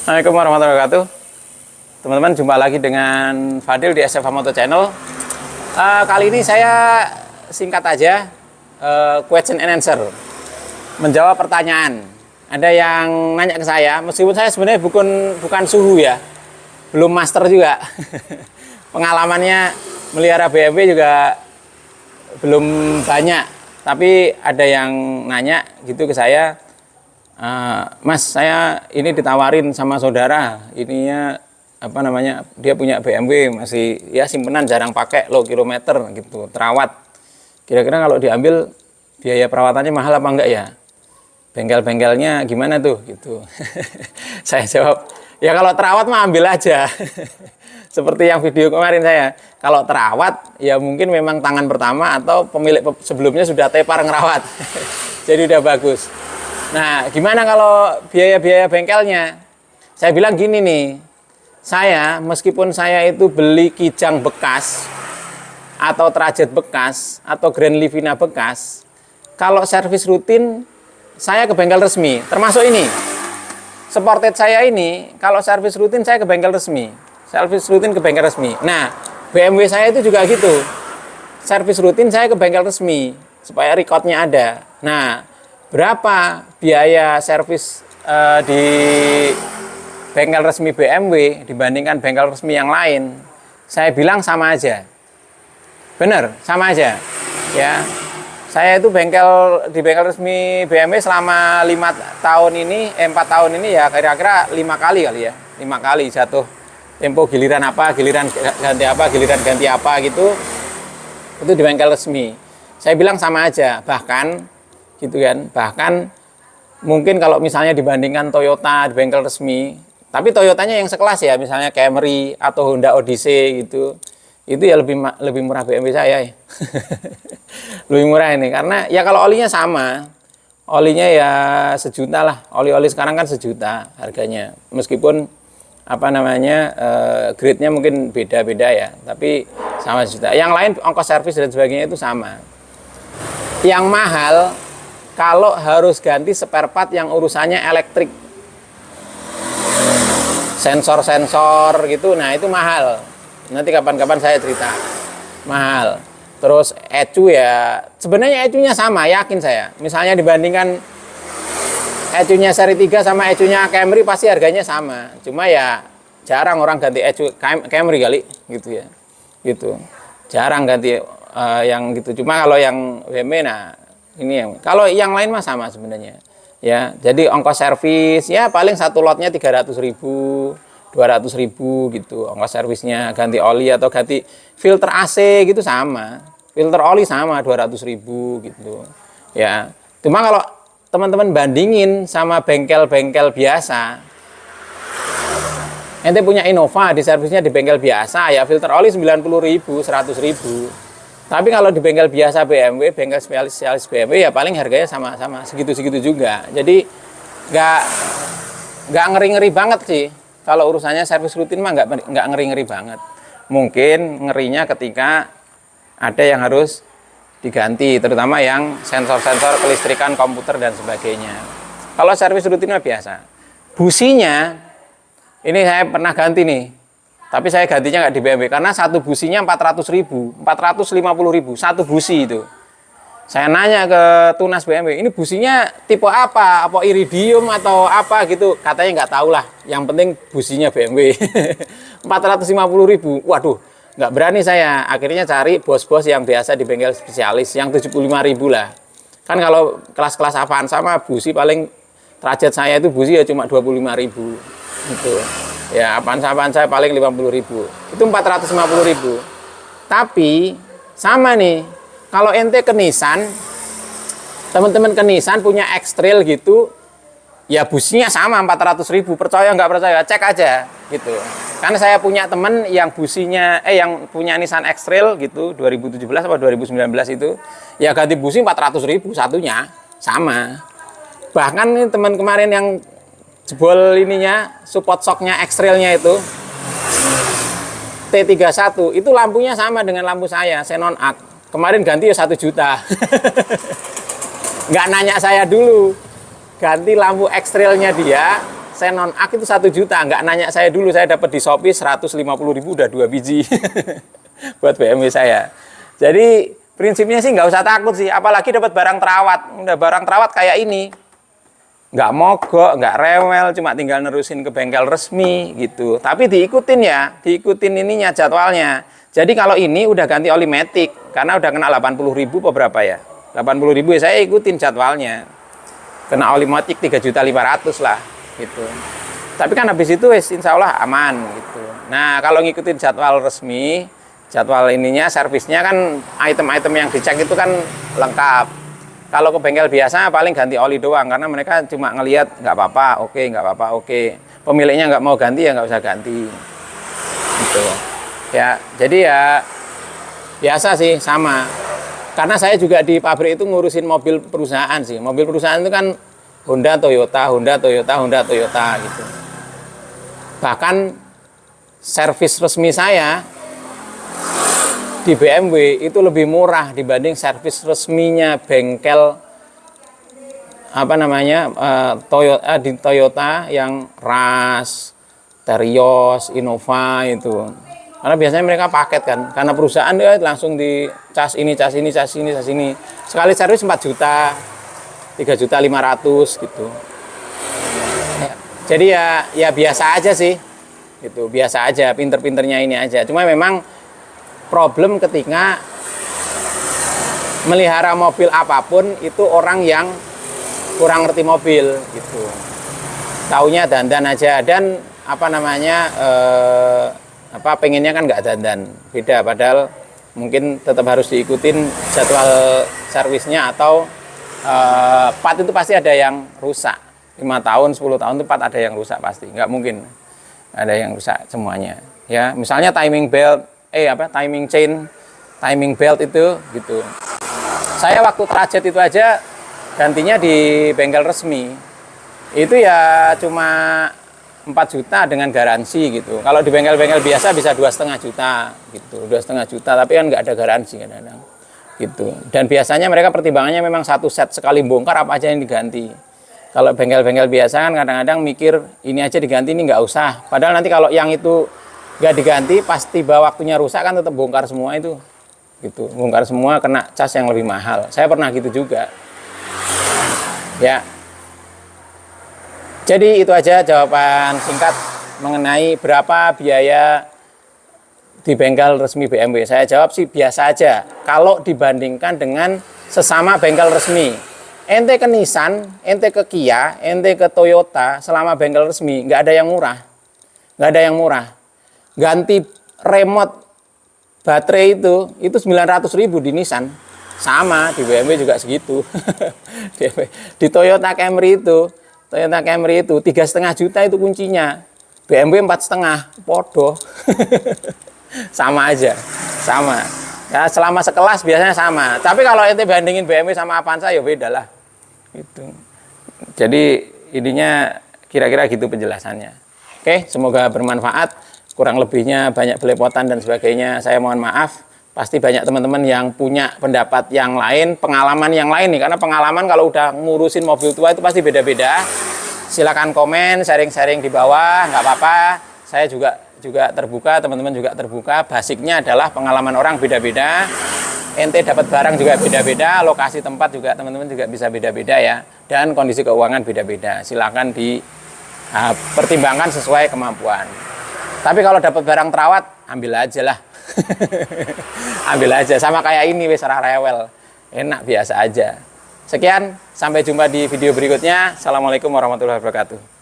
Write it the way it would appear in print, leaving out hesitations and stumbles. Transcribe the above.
Assalamualaikum warahmatullahi wabarakatuh. Teman-teman, jumpa lagi dengan Fadil di SFA Moto Channel. Kali ini saya singkat aja, question and answer, menjawab pertanyaan. Ada yang nanya ke saya, meskipun saya sebenarnya bukan suhu ya, belum master juga. Pengalamannya melihara BMW juga belum banyak, tapi ada yang nanya gitu ke saya. Mas, saya ini ditawarin sama saudara, ininya apa namanya, dia punya BMW masih ya simpenan, jarang pakai, low kilometer gitu, terawat. Kira-kira kalau diambil biaya perawatannya mahal apa enggak ya? Bengkel-bengkelnya gimana tuh gitu. Saya jawab, ya kalau terawat mah ambil aja. Seperti yang video kemarin saya, kalau terawat ya mungkin memang tangan pertama atau pemilik sebelumnya sudah tepar ngerawat. Jadi udah bagus. Nah, gimana kalau biaya-biaya bengkelnya? Saya bilang gini nih, saya meskipun saya itu beli Kijang bekas, atau Trajet bekas, atau Grand Livina bekas, kalau servis rutin, saya ke bengkel resmi, termasuk ini. Sportage saya ini, kalau servis rutin saya ke bengkel resmi. Servis rutin ke bengkel resmi. Nah, BMW saya itu juga gitu. Servis rutin saya ke bengkel resmi, supaya recordnya ada. Nah, berapa biaya servis di bengkel resmi BMW dibandingkan bengkel resmi yang lain? Saya bilang sama aja. Bener, sama aja. Ya, saya itu di bengkel resmi BMW selama 4 tahun ini ya kira-kira 5 kali ya. 5 kali jatuh tempo, giliran apa, giliran ganti apa, giliran ganti apa gitu. Itu di bengkel resmi. Saya bilang sama aja, bahkan gitu kan, bahkan mungkin kalau misalnya dibandingkan Toyota di bengkel resmi, tapi Toyotanya yang sekelas ya, misalnya Camry atau Honda Odyssey gitu, itu ya lebih murah BMW saya ya. Lebih murah ini, karena ya kalau olinya sama, olinya ya 1 juta lah, oli-oli sekarang kan 1 juta harganya, meskipun apa namanya grade-nya mungkin beda-beda ya, tapi sama 1 juta. Yang lain ongkos servis dan sebagainya itu sama. Yang mahal kalau harus ganti spare part yang urusannya elektrik, sensor-sensor gitu, nah itu mahal. Nanti kapan-kapan saya cerita, mahal. Terus ECU ya, sebenarnya ECU-nya sama, yakin saya. Misalnya dibandingkan ECU-nya seri 3 sama ECU-nya Camry pasti harganya sama. Cuma ya jarang orang ganti ECU Camry kali gitu ya. Gitu. Jarang ganti yang gitu. Cuma kalau yang BMW, nah ini yang, kalau yang lain mah sama sebenarnya ya. Jadi ongkos servis ya paling satu lotnya 300.000, 200.000 gitu ongkos servisnya. Ganti oli atau ganti filter AC gitu sama, filter oli sama 200.000 gitu ya. Cuma kalau teman-teman bandingin sama bengkel-bengkel biasa, ente punya Innova, di servisnya di bengkel biasa ya filter oli 90.000, 100.000. Tapi kalau di bengkel biasa BMW, bengkel spesialis BMW ya paling harganya sama-sama segitu-segitu juga. Jadi nggak ngeri-ngeri banget sih. Kalau urusannya servis rutin mah nggak ngeri-ngeri banget. Mungkin ngerinya ketika ada yang harus diganti, terutama yang sensor-sensor kelistrikan komputer dan sebagainya. Kalau servis rutin mah biasa. Businya ini saya pernah ganti nih. Tapi saya gantinya nggak di BMW karena satu businya 400.000, 450.000 satu busi itu. Saya nanya ke tunas BMW, ini businya tipe apa iridium atau apa gitu, katanya nggak tahu lah. Yang penting businya BMW. 450.000, waduh, nggak berani saya. Akhirnya cari bos-bos yang biasa di bengkel spesialis, yang 75.000 lah. Kan kalau kelas-kelas apaan sama busi paling Trajet saya itu busi ya cuma 25.000 gitu. Ya, apaan saya paling 50.000. Itu 450.000. Tapi sama nih, kalau ente ke Nissan, teman-teman ke Nissan punya X-Trail gitu, ya businya sama 400.000. Percaya nggak percaya, cek aja gitu. Karena saya punya teman yang businya yang punya Nissan X-Trail gitu 2017 atau 2019 itu, ya ganti busi 400.000 satunya, sama. Bahkan nih teman kemarin yang jebol ininya, support shocknya X-Trailnya itu T31, itu lampunya sama dengan lampu saya, Xenon Arc. Kemarin ganti ya 1 juta. Nggak nanya saya dulu. Ganti lampu X-Trailnya dia Xenon Arc itu 1 juta, nggak nanya saya dulu, saya dapat di Shopee 150.000 udah 2 biji buat BMW saya. Jadi prinsipnya sih nggak usah takut sih, apalagi dapat barang terawat. Udah barang terawat kayak ini, nggak mogok, nggak rewel, cuma tinggal nerusin ke bengkel resmi gitu. Tapi diikutin ya, diikutin ininya jadwalnya. Jadi kalau ini udah ganti oli matic, karena udah kena 80.000 beberapa ya. 80.000 ya saya ikutin jadwalnya. Kena oli matic 3.500.000 lah gitu. Tapi kan habis itu insya Allah aman gitu. Nah kalau ngikutin jadwal resmi, jadwal ininya, servisnya kan item-item yang dicek itu kan lengkap. Kalau ke bengkel biasa paling ganti oli doang, karena mereka cuma ngelihat nggak apa-apa, oke, nggak apa-apa, oke. Pemiliknya nggak mau ganti ya nggak usah ganti. Gitu. Ya, jadi ya biasa sih sama. Karena saya juga di pabrik itu ngurusin mobil perusahaan sih. Mobil perusahaan itu kan Honda, Toyota, Honda, Toyota, Honda, Toyota gitu. Bahkan servis resmi saya di BMW itu lebih murah dibanding servis resminya bengkel Toyota, di Toyota yang Rush, Terios, Innova itu. Karena biasanya mereka paket kan, karena perusahaan dia langsung di cas ini, cas ini, cas ini, cas ini. Sekali servis 4 juta, 3.500.000 gitu. Ya, jadi ya biasa aja sih, gitu, biasa aja, pinter-pinternya ini aja. Cuma memang problem ketika melihara mobil apapun itu orang yang kurang ngerti mobil gitu. Taunya dandan aja dan pengennya kan nggak dandan. Beda, padahal mungkin tetap harus diikutin jadwal servisnya atau part itu pasti ada yang rusak. 5 tahun, 10 tahun itu part ada yang rusak pasti. Nggak mungkin ada yang rusak semuanya. Ya, misalnya timing belt, timing chain, timing belt itu gitu. Saya waktu trajet itu aja gantinya di bengkel resmi. Itu ya cuma 4 juta dengan garansi gitu. Kalau di bengkel-bengkel biasa bisa 2,5 juta gitu. 2,5 juta tapi kan nggak ada garansi kadang-kadang gitu. Dan biasanya mereka pertimbangannya memang satu set sekali bongkar apa aja yang diganti. Kalau bengkel-bengkel biasa kan kadang-kadang mikir ini aja diganti, ini nggak usah. Padahal nanti kalau yang itu nggak diganti pas tiba waktunya rusak kan tetap bongkar semua itu gitu, bongkar semua, kena cas yang lebih mahal. Saya pernah gitu juga ya. Jadi itu aja jawaban singkat mengenai berapa biaya di bengkel resmi BMW. Saya jawab sih biasa aja kalau dibandingkan dengan sesama bengkel resmi. Ente ke Nissan, ente ke Kia, ente ke Toyota, selama bengkel resmi nggak ada yang murah, nggak ada yang murah. Ganti remote baterai itu 900.000 di Nissan, sama di BMW juga segitu. Di Toyota Camry itu 3,5 juta itu kuncinya, BMW 4,5, podo. Sama aja, sama ya, selama sekelas biasanya sama. Tapi kalau ente bandingin BMW sama Avanza ya beda lah gitu. Jadi ininya kira-kira gitu penjelasannya. Oke, semoga bermanfaat. Kurang lebihnya banyak belepotan dan sebagainya, saya mohon maaf. Pasti banyak teman-teman yang punya pendapat yang lain, pengalaman yang lain nih. Karena pengalaman kalau udah ngurusin mobil tua itu pasti beda-beda. Silakan komen, sharing-sharing di bawah, nggak apa-apa. Saya juga terbuka, teman-teman juga terbuka. Basicnya adalah pengalaman orang beda-beda. Ente dapat barang juga beda-beda, lokasi tempat juga teman-teman juga bisa beda-beda ya. Dan kondisi keuangan beda-beda. Silakan dipertimbangkan sesuai kemampuan. Tapi kalau dapat barang terawat, ambil aja lah. Ambil aja, sama kayak ini wis ora rewel. Enak, biasa aja. Sekian, sampai jumpa di video berikutnya. Assalamualaikum warahmatullahi wabarakatuh.